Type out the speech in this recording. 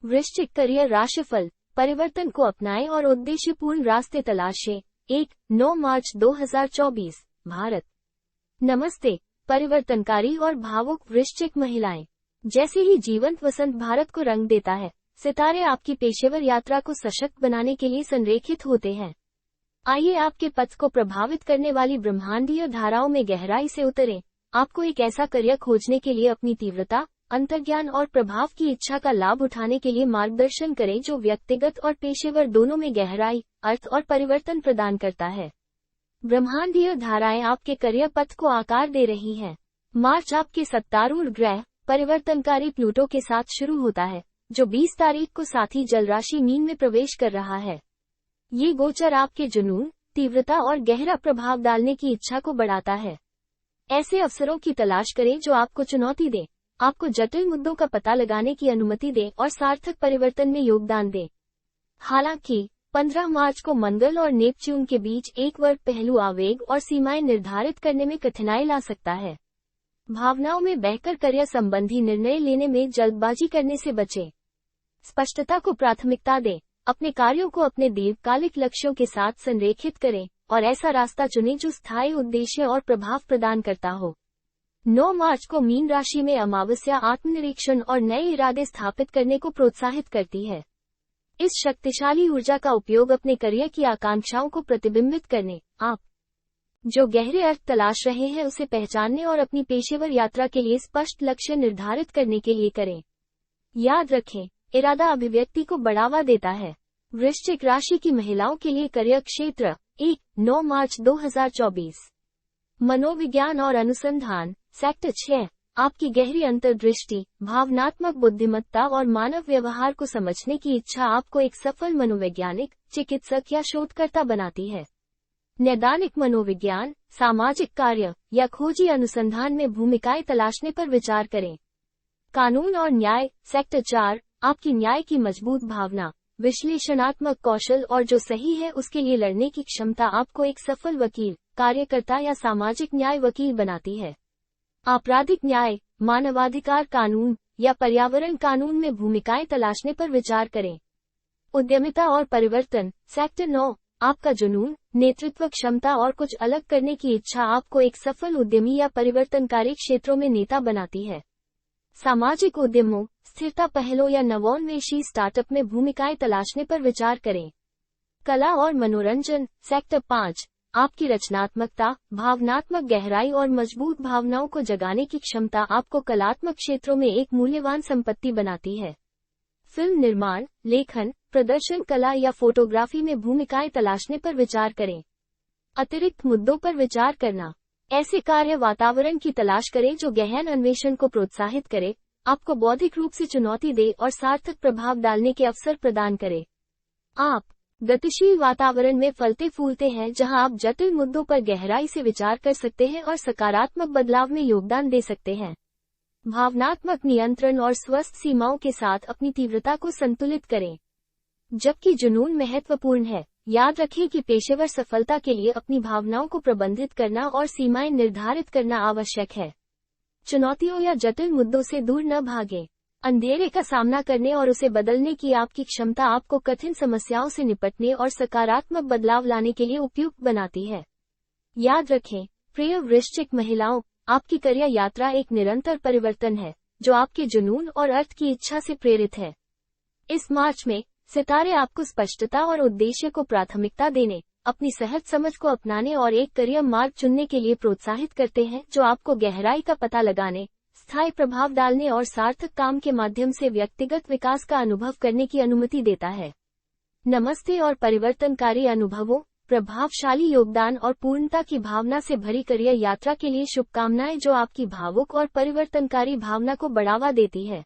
वृश्चिक करियर राशिफल। परिवर्तन को अपनाएं और उद्देश्यपूर्ण रास्ते तलाशें। 9 मार्च 2024 भारत। नमस्ते परिवर्तनकारी और भावुक वृश्चिक महिलाएं। जैसे ही जीवंत वसंत भारत को रंग देता है, सितारे आपकी पेशेवर यात्रा को सशक्त बनाने के लिए संरेखित होते हैं। आइए आपके पथ को प्रभावित करने वाली ब्रह्मांडीय धाराओं में गहराई से उतरें। आपको एक ऐसा करियर खोजने के लिए अपनी तीव्रता, अंतर्ज्ञान और प्रभाव की इच्छा का लाभ उठाने के लिए मार्गदर्शन करें जो व्यक्तिगत और पेशेवर दोनों में गहराई, अर्थ और परिवर्तन प्रदान करता है। ब्रह्मांडीय धाराएं आपके करियर पथ को आकार दे रही हैं। मार्च आपके सत्तारूढ़ ग्रह परिवर्तनकारी प्लूटो के साथ शुरू होता है, जो 20 तारीख को साथी जल राशि मीन में प्रवेश कर रहा है। ये गोचर आपके जुनून, तीव्रता और गहरा प्रभाव डालने की इच्छा को बढ़ाता है। ऐसे अवसरों की तलाश करें जो आपको चुनौती दें, आपको जटिल मुद्दों का पता लगाने की अनुमति दें और सार्थक परिवर्तन में योगदान दें। हालांकि 15 मार्च को मंगल और नेपच्यून के बीच एक वर्ग पहलू आवेग और सीमाएं निर्धारित करने में कठिनाई ला सकता है। भावनाओं में बहकर करियर संबंधी निर्णय लेने में जल्दबाजी करने से बचें। स्पष्टता को प्राथमिकता दें, अपने कार्यों को अपने दीर्घकालिक लक्ष्यों के साथ संरेखित करें और ऐसा रास्ता चुनें जो स्थायी उद्देश्य और प्रभाव प्रदान करता हो। 9 मार्च को मीन राशि में अमावस्या आत्मनिरीक्षण और नए इरादे स्थापित करने को प्रोत्साहित करती है। इस शक्तिशाली ऊर्जा का उपयोग अपने करियर की आकांक्षाओं को प्रतिबिंबित करने, आप जो गहरे अर्थ तलाश रहे हैं उसे पहचानने और अपनी पेशेवर यात्रा के लिए स्पष्ट लक्ष्य निर्धारित करने के लिए करें। याद रखें, इरादा अभिव्यक्ति को बढ़ावा देता है। वृश्चिक राशि की महिलाओं के लिए करियर क्षेत्र। 9 मार्च 2024 मनोविज्ञान और अनुसंधान सेक्टर 6। आपकी गहरी अंतर्दृष्टि, भावनात्मक बुद्धिमत्ता और मानव व्यवहार को समझने की इच्छा आपको एक सफल मनोवैज्ञानिक, चिकित्सक या शोधकर्ता बनाती है। नैदानिक मनोविज्ञान, सामाजिक कार्य या खोजी अनुसंधान में भूमिकाएं तलाशने पर विचार करें। कानून और न्याय सेक्टर 4। आपकी न्याय की मजबूत भावना, विश्लेषणात्मक कौशल और जो सही है उसके लिए लड़ने की क्षमता आपको एक सफल वकील, कार्यकर्ता या सामाजिक न्याय वकील बनाती है। आपराधिक न्याय, मानवाधिकार कानून या पर्यावरण कानून में भूमिकाएं तलाशने पर विचार करें। उद्यमिता और परिवर्तन सेक्टर 9। आपका जुनून, नेतृत्व क्षमता और कुछ अलग करने की इच्छा आपको एक सफल उद्यमी या परिवर्तनकारी क्षेत्रों में नेता बनाती है। सामाजिक उद्यमों, स्थिरता पहलों या नवोन्मेषी स्टार्टअप में भूमिकाएं तलाशने पर विचार करें। कला और मनोरंजन सेक्टर 5। आपकी रचनात्मकता, भावनात्मक गहराई और मजबूत भावनाओं को जगाने की क्षमता आपको कलात्मक क्षेत्रों में एक मूल्यवान संपत्ति बनाती है। फिल्म निर्माण, लेखन, प्रदर्शन कला या फोटोग्राफी में भूमिकाएं तलाशने पर विचार करें। अतिरिक्त मुद्दों पर विचार करना, ऐसे कार्य वातावरण की तलाश करें जो गहन अन्वेषण को प्रोत्साहित करे, आपको बौद्धिक रूप से चुनौती दे और सार्थक प्रभाव डालने के अवसर प्रदान करे। आप गतिशील वातावरण में फलते फूलते हैं जहां आप जटिल मुद्दों पर गहराई से विचार कर सकते हैं और सकारात्मक बदलाव में योगदान दे सकते हैं। भावनात्मक नियंत्रण और स्वस्थ सीमाओं के साथ अपनी तीव्रता को संतुलित करें। जबकि जुनून महत्वपूर्ण है, याद रखें कि पेशेवर सफलता के लिए अपनी भावनाओं को प्रबंधित करना और सीमाएं निर्धारित करना आवश्यक है। चुनौतियों या जटिल मुद्दों से दूर न भागें। अंधेरे का सामना करने और उसे बदलने की आपकी क्षमता आपको कठिन समस्याओं से निपटने और सकारात्मक बदलाव लाने के लिए उपयुक्त बनाती है। याद रखें, प्रिय वृश्चिक महिलाओं, आपकी करियर यात्रा एक निरंतर परिवर्तन है जो आपके जुनून और अर्थ की इच्छा से प्रेरित है। इस मार्च में सितारे आपको स्पष्टता और उद्देश्य को प्राथमिकता देने, अपनी सहज समझ को अपनाने और एक करियर मार्ग चुनने के लिए प्रोत्साहित करते हैं जो आपको गहराई का पता लगाने, स्थायी प्रभाव डालने और सार्थक काम के माध्यम से व्यक्तिगत विकास का अनुभव करने की अनुमति देता है। नमस्ते और परिवर्तनकारी अनुभवों, प्रभावशाली योगदान और पूर्णता की भावना से भरी करियर यात्रा के लिए शुभकामनाएं जो आपकी भावुक और परिवर्तनकारी भावना को बढ़ावा देती है।